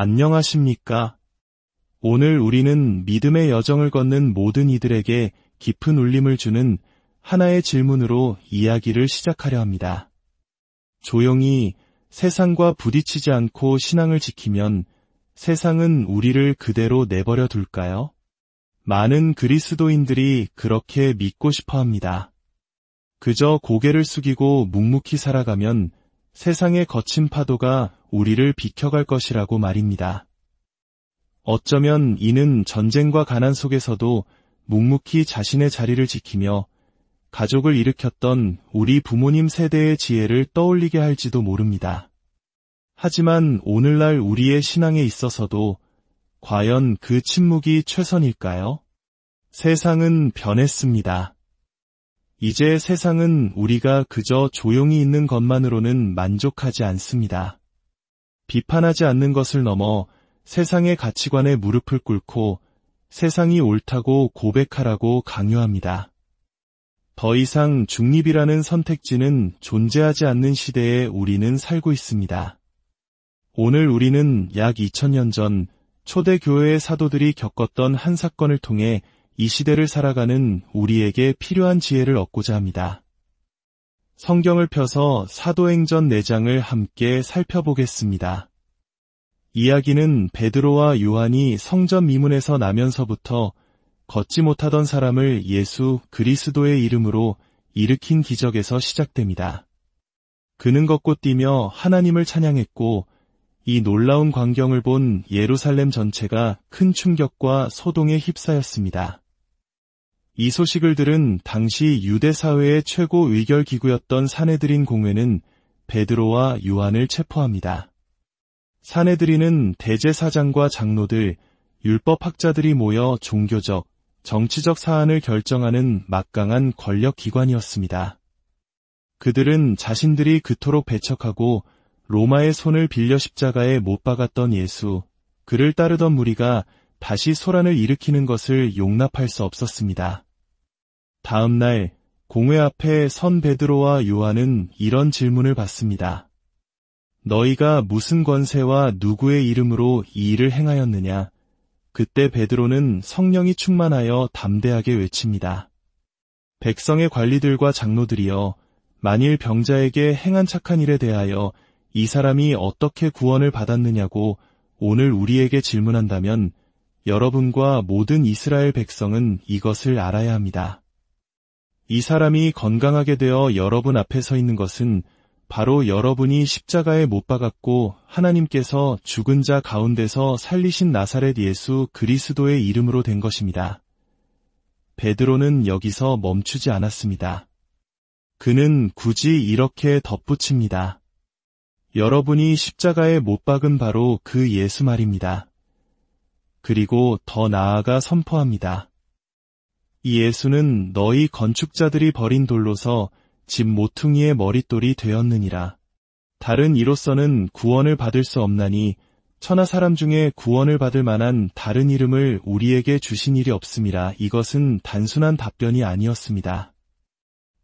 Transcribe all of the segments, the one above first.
안녕하십니까? 오늘 우리는 믿음의 여정을 걷는 모든 이들에게 깊은 울림을 주는 하나의 질문으로 이야기를 시작하려 합니다. 조용히 세상과 부딪히지 않고 신앙을 지키면 세상은 우리를 그대로 내버려 둘까요? 많은 그리스도인들이 그렇게 믿고 싶어 합니다. 그저 고개를 숙이고 묵묵히 살아가면 세상의 거친 파도가 우리를 비켜갈 것이라고 말입니다. 어쩌면 이는 전쟁과 가난 속에서도 묵묵히 자신의 자리를 지키며 가족을 일으켰던 우리 부모님 세대의 지혜를 떠올리게 할지도 모릅니다. 하지만 오늘날 우리의 신앙에 있어서도 과연 그 침묵이 최선일까요? 세상은 변했습니다. 이제 세상은 우리가 그저 조용히 있는 것만으로는 만족하지 않습니다. 비판하지 않는 것을 넘어 세상의 가치관에 무릎을 꿇고 세상이 옳다고 고백하라고 강요합니다. 더 이상 중립이라는 선택지는 존재하지 않는 시대에 우리는 살고 있습니다. 오늘 우리는 약 2000년 전 초대교회의 사도들이 겪었던 한 사건을 통해 이 시대를 살아가는 우리에게 필요한 지혜를 얻고자 합니다. 성경을 펴서 사도행전 4장을 함께 살펴보겠습니다. 이야기는 베드로와 요한이 성전 미문에서 나면서부터 걷지 못하던 사람을 예수 그리스도의 이름으로 일으킨 기적에서 시작됩니다. 그는 걷고 뛰며 하나님을 찬양했고 이 놀라운 광경을 본 예루살렘 전체가 큰 충격과 소동에 휩싸였습니다. 이 소식을 들은 당시 유대 사회의 최고 의결기구였던 사내드린 공회는 베드로와 요한을 체포합니다. 사내드린은 대제사장과 장로들, 율법학자들이 모여 종교적, 정치적 사안을 결정하는 막강한 권력기관이었습니다. 그들은 자신들이 그토록 배척하고 로마의 손을 빌려 십자가에 못 박았던 예수, 그를 따르던 무리가 다시 소란을 일으키는 것을 용납할 수 없었습니다. 다음 날 공회 앞에 선 베드로와 요한은 이런 질문을 받습니다. 너희가 무슨 권세와 누구의 이름으로 이 일을 행하였느냐? 그때 베드로는 성령이 충만하여 담대하게 외칩니다. 백성의 관리들과 장로들이여, 만일 병자에게 행한 착한 일에 대하여 이 사람이 어떻게 구원을 받았느냐고 오늘 우리에게 질문한다면 여러분과 모든 이스라엘 백성은 이것을 알아야 합니다. 이 사람이 건강하게 되어 여러분 앞에 서 있는 것은 바로 여러분이 십자가에 못 박았고 하나님께서 죽은 자 가운데서 살리신 나사렛 예수 그리스도의 이름으로 된 것입니다. 베드로는 여기서 멈추지 않았습니다. 그는 굳이 이렇게 덧붙입니다. 여러분이 십자가에 못 박은 바로 그 예수 말입니다. 그리고 더 나아가 선포합니다. 이 예수는 너희 건축자들이 버린 돌로서 집 모퉁이의 머릿돌이 되었느니라. 다른 이로서는 구원을 받을 수 없나니 천하 사람 중에 구원을 받을 만한 다른 이름을 우리에게 주신 일이 없음이라. 이것은 단순한 답변이 아니었습니다.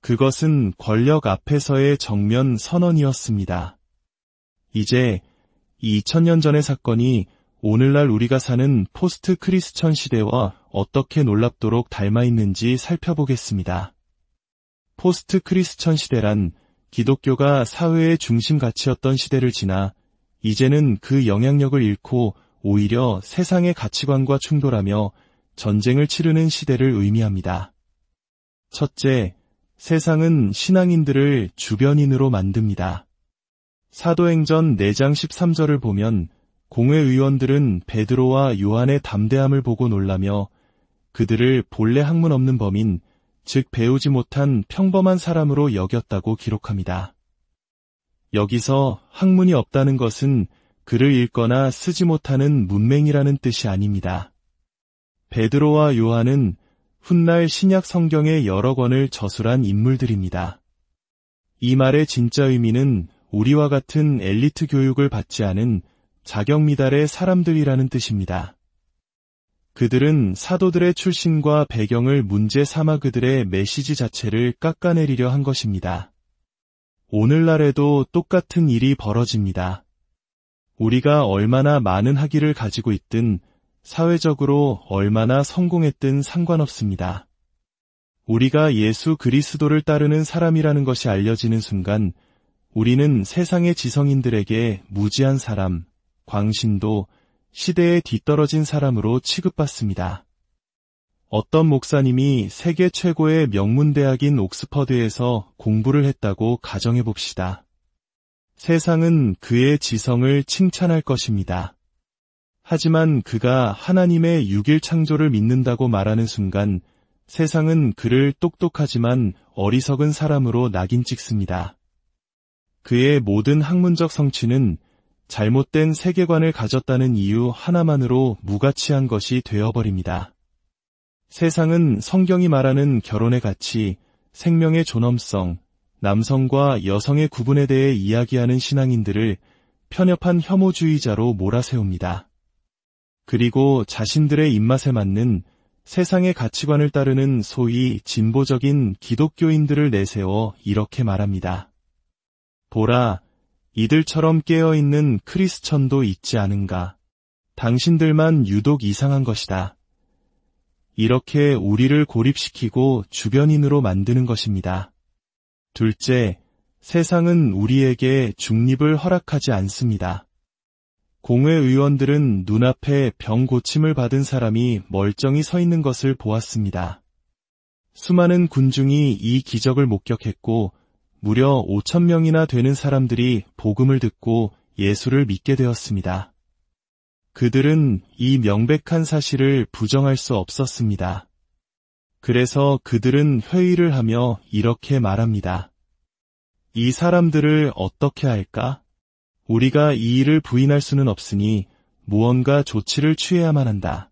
그것은 권력 앞에서의 정면 선언이었습니다. 이제 2000년 전의 사건이 오늘날 우리가 사는 포스트 크리스천 시대와 어떻게 놀랍도록 닮아 있는지 살펴보겠습니다. 포스트 크리스천 시대란 기독교가 사회의 중심 가치였던 시대를 지나 이제는 그 영향력을 잃고 오히려 세상의 가치관과 충돌하며 전쟁을 치르는 시대를 의미합니다. 첫째, 세상은 신앙인들을 주변인으로 만듭니다. 사도행전 4장 13절을 보면 공회 의원들은 베드로와 요한의 담대함을 보고 놀라며 그들을 본래 학문 없는 범인, 즉 배우지 못한 평범한 사람으로 여겼다고 기록합니다. 여기서 학문이 없다는 것은 글을 읽거나 쓰지 못하는 문맹이라는 뜻이 아닙니다. 베드로와 요한은 훗날 신약 성경의 여러 권을 저술한 인물들입니다. 이 말의 진짜 의미는 우리와 같은 엘리트 교육을 받지 않은 자격미달의 사람들이라는 뜻입니다. 그들은 사도들의 출신과 배경을 문제 삼아 그들의 메시지 자체를 깎아내리려 한 것입니다. 오늘날에도 똑같은 일이 벌어집니다. 우리가 얼마나 많은 학위를 가지고 있든 사회적으로 얼마나 성공했든 상관없습니다. 우리가 예수 그리스도를 따르는 사람이라는 것이 알려지는 순간 우리는 세상의 지성인들에게 무지한 사람, 광신도, 시대에 뒤떨어진 사람으로 취급받습니다. 어떤 목사님이 세계 최고의 명문대학인 옥스퍼드에서 공부를 했다고 가정해봅시다. 세상은 그의 지성을 칭찬할 것입니다. 하지만 그가 하나님의 6일 창조를 믿는다고 말하는 순간 세상은 그를 똑똑하지만 어리석은 사람으로 낙인 찍습니다. 그의 모든 학문적 성취는 잘못된 세계관을 가졌다는 이유 하나만으로 무가치한 것이 되어버립니다. 세상은 성경이 말하는 결혼의 가치, 생명의 존엄성, 남성과 여성의 구분에 대해 이야기하는 신앙인들을 편협한 혐오주의자로 몰아세웁니다. 그리고 자신들의 입맛에 맞는 세상의 가치관을 따르는 소위 진보적인 기독교인들을 내세워 이렇게 말합니다. 보라, 이들처럼 깨어있는 크리스천도 있지 않은가. 당신들만 유독 이상한 것이다. 이렇게 우리를 고립시키고 주변인으로 만드는 것입니다. 둘째, 세상은 우리에게 중립을 허락하지 않습니다. 공회의원들은 눈앞에 병 고침을 받은 사람이 멀쩡히 서 있는 것을 보았습니다. 수많은 군중이 이 기적을 목격했고 무려 5,000명이나 되는 사람들이 복음을 듣고 예수를 믿게 되었습니다. 그들은 이 명백한 사실을 부정할 수 없었습니다. 그래서 그들은 회의를 하며 이렇게 말합니다. 이 사람들을 어떻게 할까? 우리가 이 일을 부인할 수는 없으니 무언가 조치를 취해야만 한다.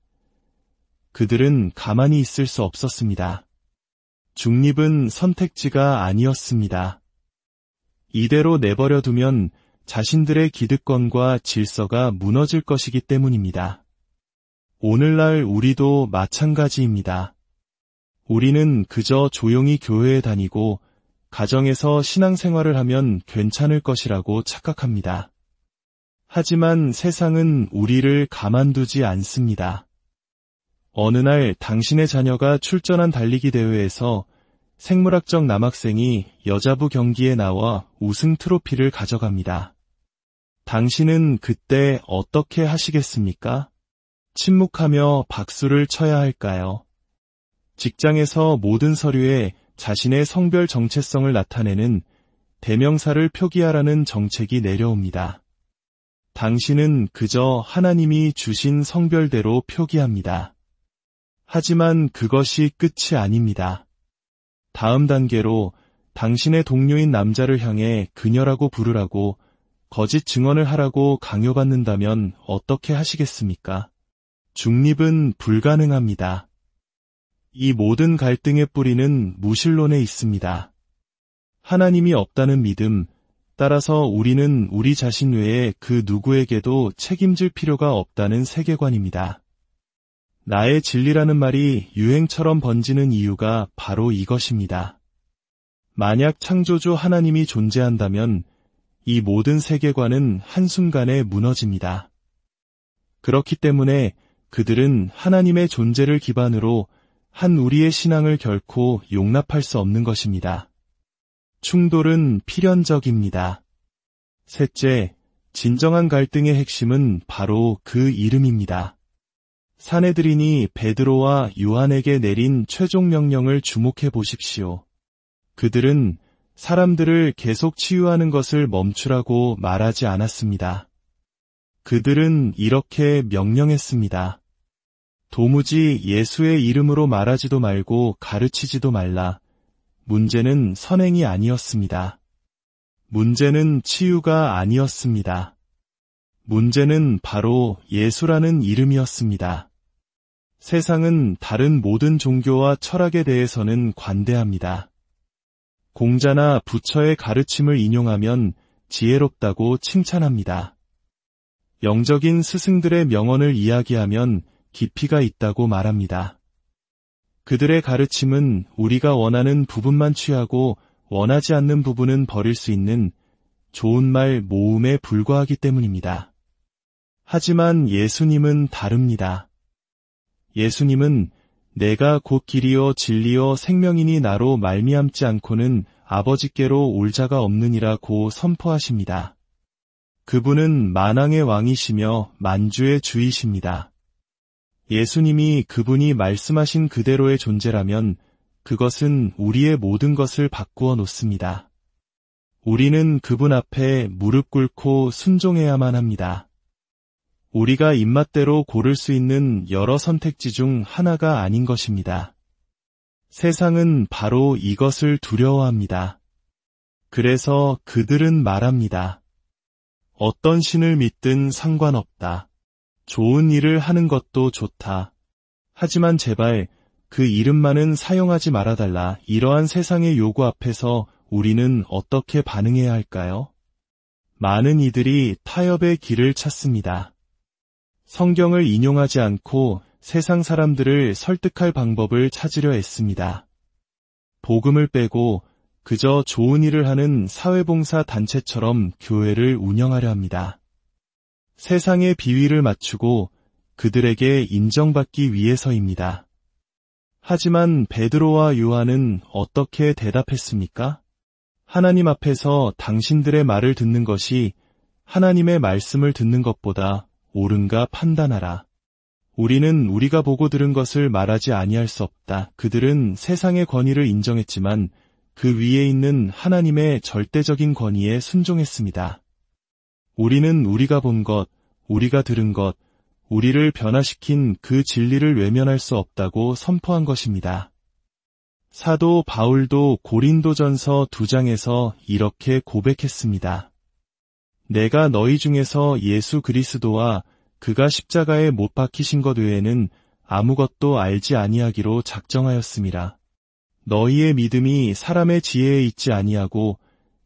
그들은 가만히 있을 수 없었습니다. 중립은 선택지가 아니었습니다. 이대로 내버려 두면 자신들의 기득권과 질서가 무너질 것이기 때문입니다. 오늘날 우리도 마찬가지입니다. 우리는 그저 조용히 교회에 다니고 가정에서 신앙생활을 하면 괜찮을 것이라고 착각합니다. 하지만 세상은 우리를 가만두지 않습니다. 어느 날 당신의 자녀가 출전한 달리기 대회에서 생물학적 남학생이 여자부 경기에 나와 우승 트로피를 가져갑니다. 당신은 그때 어떻게 하시겠습니까? 침묵하며 박수를 쳐야 할까요? 직장에서 모든 서류에 자신의 성별 정체성을 나타내는 대명사를 표기하라는 정책이 내려옵니다. 당신은 그저 하나님이 주신 성별대로 표기합니다. 하지만 그것이 끝이 아닙니다. 다음 단계로 당신의 동료인 남자를 향해 그녀라고 부르라고 거짓 증언을 하라고 강요받는다면 어떻게 하시겠습니까? 중립은 불가능합니다. 이 모든 갈등의 뿌리는 무신론에 있습니다. 하나님이 없다는 믿음, 따라서 우리는 우리 자신 외에 그 누구에게도 책임질 필요가 없다는 세계관입니다. 나의 진리라는 말이 유행처럼 번지는 이유가 바로 이것입니다. 만약 창조주 하나님이 존재한다면 이 모든 세계관은 한순간에 무너집니다. 그렇기 때문에 그들은 하나님의 존재를 기반으로 한 우리의 신앙을 결코 용납할 수 없는 것입니다. 충돌은 필연적입니다. 셋째, 진정한 갈등의 핵심은 바로 그 이름입니다. 사내들인이 베드로와 요한에게 내린 최종 명령을 주목해 보십시오. 그들은 사람들을 계속 치유하는 것을 멈추라고 말하지 않았습니다. 그들은 이렇게 명령했습니다. 도무지 예수의 이름으로 말하지도 말고 가르치지도 말라. 문제는 선행이 아니었습니다. 문제는 치유가 아니었습니다. 문제는 바로 예수라는 이름이었습니다. 세상은 다른 모든 종교와 철학에 대해서는 관대합니다. 공자나 부처의 가르침을 인용하면 지혜롭다고 칭찬합니다. 영적인 스승들의 명언을 이야기하면 깊이가 있다고 말합니다. 그들의 가르침은 우리가 원하는 부분만 취하고 원하지 않는 부분은 버릴 수 있는 좋은 말 모음에 불과하기 때문입니다. 하지만 예수님은 다릅니다. 예수님은 내가 곧 길이요 진리요 생명이니 나로 말미암지 않고는 아버지께로 올 자가 없느니라고 선포하십니다. 그분은 만왕의 왕이시며 만주의 주이십니다. 예수님이 그분이 말씀하신 그대로의 존재라면 그것은 우리의 모든 것을 바꾸어 놓습니다. 우리는 그분 앞에 무릎 꿇고 순종해야만 합니다. 우리가 입맛대로 고를 수 있는 여러 선택지 중 하나가 아닌 것입니다. 세상은 바로 이것을 두려워합니다. 그래서 그들은 말합니다. 어떤 신을 믿든 상관없다. 좋은 일을 하는 것도 좋다. 하지만 제발 그 이름만은 사용하지 말아달라. 이러한 세상의 요구 앞에서 우리는 어떻게 반응해야 할까요? 많은 이들이 타협의 길을 찾습니다. 성경을 인용하지 않고 세상 사람들을 설득할 방법을 찾으려 애씁니다. 복음을 빼고 그저 좋은 일을 하는 사회봉사 단체처럼 교회를 운영하려 합니다. 세상의 비위를 맞추고 그들에게 인정받기 위해서입니다. 하지만 베드로와 요한은 어떻게 대답했습니까? 하나님 앞에서 당신들의 말을 듣는 것이 하나님의 말씀을 듣는 것보다 옳은가 판단하라. 우리는 우리가 보고 들은 것을 말하지 아니할 수 없다. 그들은 세상의 권위를 인정했지만 그 위에 있는 하나님의 절대적인 권위에 순종했습니다. 우리는 우리가 본 것, 우리가 들은 것, 우리를 변화시킨 그 진리를 외면할 수 없다고 선포한 것입니다. 사도 바울도 고린도전서 2장에서 이렇게 고백했습니다. 내가 너희 중에서 예수 그리스도와 그가 십자가에 못 박히신 것 외에는 아무것도 알지 아니하기로 작정하였음이라. 너희의 믿음이 사람의 지혜에 있지 아니하고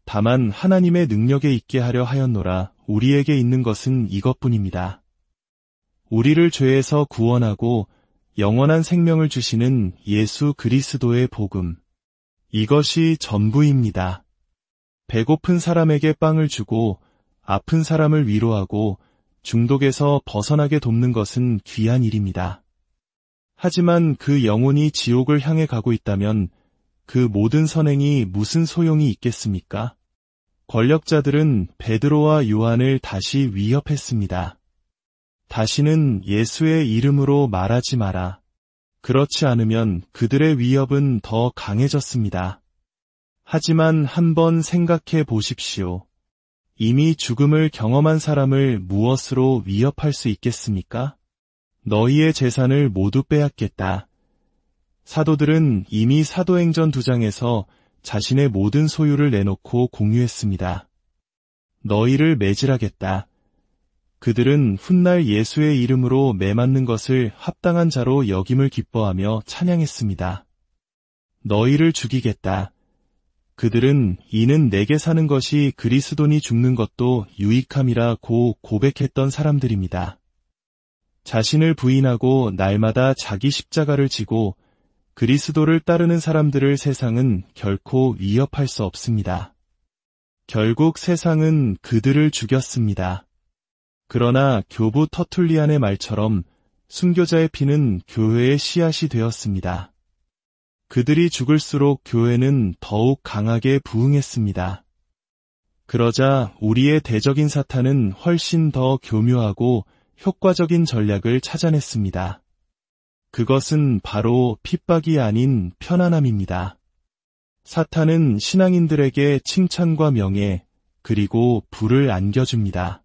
다만 하나님의 능력에 있게 하려 하였노라. 우리에게 있는 것은 이것뿐입니다. 우리를 죄에서 구원하고 영원한 생명을 주시는 예수 그리스도의 복음. 이것이 전부입니다. 배고픈 사람에게 빵을 주고 아픈 사람을 위로하고 중독에서 벗어나게 돕는 것은 귀한 일입니다. 하지만 그 영혼이 지옥을 향해 가고 있다면 그 모든 선행이 무슨 소용이 있겠습니까? 권력자들은 베드로와 요한을 다시 위협했습니다. 다시는 예수의 이름으로 말하지 마라. 그렇지 않으면 그들의 위협은 더 강해졌습니다. 하지만 한번 생각해 보십시오. 이미 죽음을 경험한 사람을 무엇으로 위협할 수 있겠습니까? 너희의 재산을 모두 빼앗겠다. 사도들은 이미 사도행전 2장에서 자신의 모든 소유를 내놓고 공유했습니다. 너희를 매질하겠다. 그들은 훗날 예수의 이름으로 매맞는 것을 합당한 자로 여김을 기뻐하며 찬양했습니다. 너희를 죽이겠다. 그들은 이는 내게 사는 것이 그리스도니 죽는 것도 유익함이라고 고백했던 사람들입니다. 자신을 부인하고 날마다 자기 십자가를 지고 그리스도를 따르는 사람들을 세상은 결코 위협할 수 없습니다. 결국 세상은 그들을 죽였습니다. 그러나 교부 터툴리안의 말처럼 순교자의 피는 교회의 씨앗이 되었습니다. 그들이 죽을수록 교회는 더욱 강하게 부흥했습니다. 그러자 우리의 대적인 사탄은 훨씬 더 교묘하고 효과적인 전략을 찾아냈습니다. 그것은 바로 핍박이 아닌 편안함입니다. 사탄은 신앙인들에게 칭찬과 명예, 그리고 부를 안겨줍니다.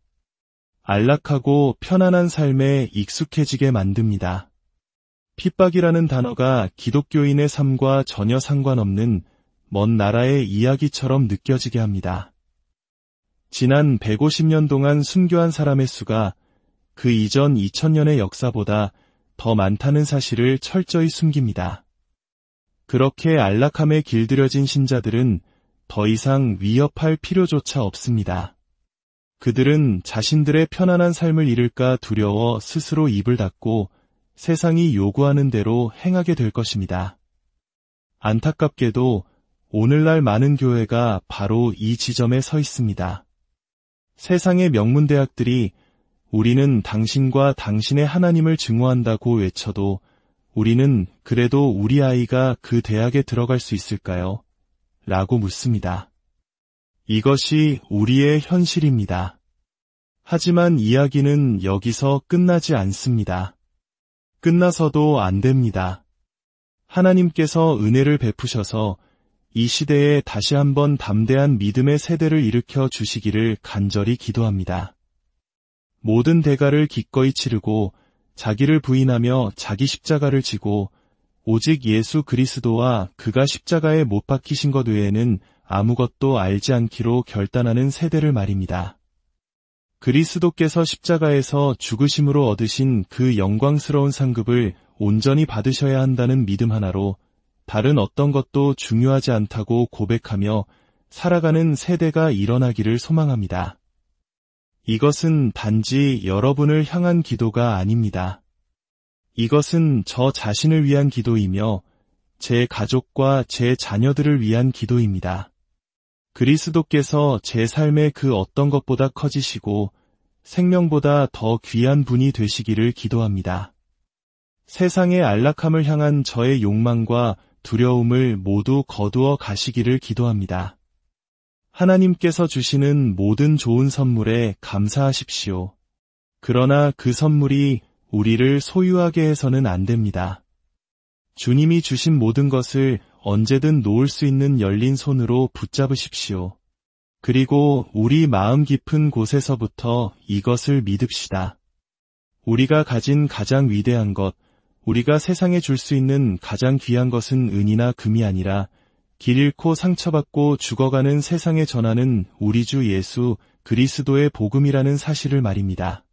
안락하고 편안한 삶에 익숙해지게 만듭니다. 핍박이라는 단어가 기독교인의 삶과 전혀 상관없는 먼 나라의 이야기처럼 느껴지게 합니다. 지난 150년 동안 순교한 사람의 수가 그 이전 2000년의 역사보다 더 많다는 사실을 철저히 숨깁니다. 그렇게 안락함에 길들여진 신자들은 더 이상 위협할 필요조차 없습니다. 그들은 자신들의 편안한 삶을 잃을까 두려워 스스로 입을 닫고 세상이 요구하는 대로 행하게 될 것입니다. 안타깝게도 오늘날 많은 교회가 바로 이 지점에 서 있습니다. 세상의 명문대학들이 우리는 당신과 당신의 하나님을 증오한다고 외쳐도 우리는 그래도 우리 아이가 그 대학에 들어갈 수 있을까요? 라고 묻습니다. 이것이 우리의 현실입니다. 하지만 이야기는 여기서 끝나지 않습니다. 끝나서도 안 됩니다. 하나님께서 은혜를 베푸셔서 이 시대에 다시 한번 담대한 믿음의 세대를 일으켜 주시기를 간절히 기도합니다. 모든 대가를 기꺼이 치르고 자기를 부인하며 자기 십자가를 지고 오직 예수 그리스도와 그가 십자가에 못 박히신 것 외에는 아무것도 알지 않기로 결단하는 세대를 말입니다. 그리스도께서 십자가에서 죽으심으로 얻으신 그 영광스러운 상급을 온전히 받으셔야 한다는 믿음 하나로 다른 어떤 것도 중요하지 않다고 고백하며 살아가는 세대가 일어나기를 소망합니다. 이것은 단지 여러분을 향한 기도가 아닙니다. 이것은 저 자신을 위한 기도이며 제 가족과 제 자녀들을 위한 기도입니다. 그리스도께서 제 삶의 그 어떤 것보다 커지시고 생명보다 더 귀한 분이 되시기를 기도합니다. 세상의 안락함을 향한 저의 욕망과 두려움을 모두 거두어 가시기를 기도합니다. 하나님께서 주시는 모든 좋은 선물에 감사하십시오. 그러나 그 선물이 우리를 소유하게 해서는 안 됩니다. 주님이 주신 모든 것을 언제든 놓을 수 있는 열린 손으로 붙잡으십시오. 그리고 우리 마음 깊은 곳에서부터 이것을 믿읍시다. 우리가 가진 가장 위대한 것, 우리가 세상에 줄 수 있는 가장 귀한 것은 은이나 금이 아니라 길 잃고 상처받고 죽어가는 세상에 전하는 우리 주 예수 그리스도의 복음이라는 사실을 말입니다.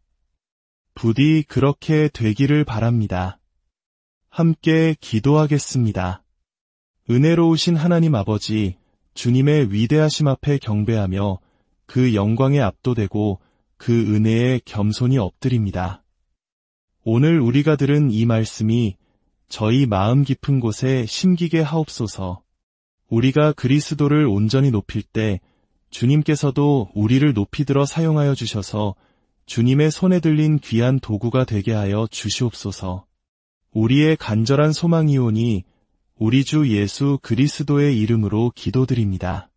부디 그렇게 되기를 바랍니다. 함께 기도하겠습니다. 은혜로우신 하나님 아버지, 주님의 위대하심 앞에 경배하며 그 영광에 압도되고 그 은혜에 겸손히 엎드립니다. 오늘 우리가 들은 이 말씀이 저희 마음 깊은 곳에 심기게 하옵소서. 우리가 그리스도를 온전히 높일 때 주님께서도 우리를 높이 들어 사용하여 주셔서 주님의 손에 들린 귀한 도구가 되게 하여 주시옵소서. 우리의 간절한 소망이오니 우리 주 예수 그리스도의 이름으로 기도드립니다.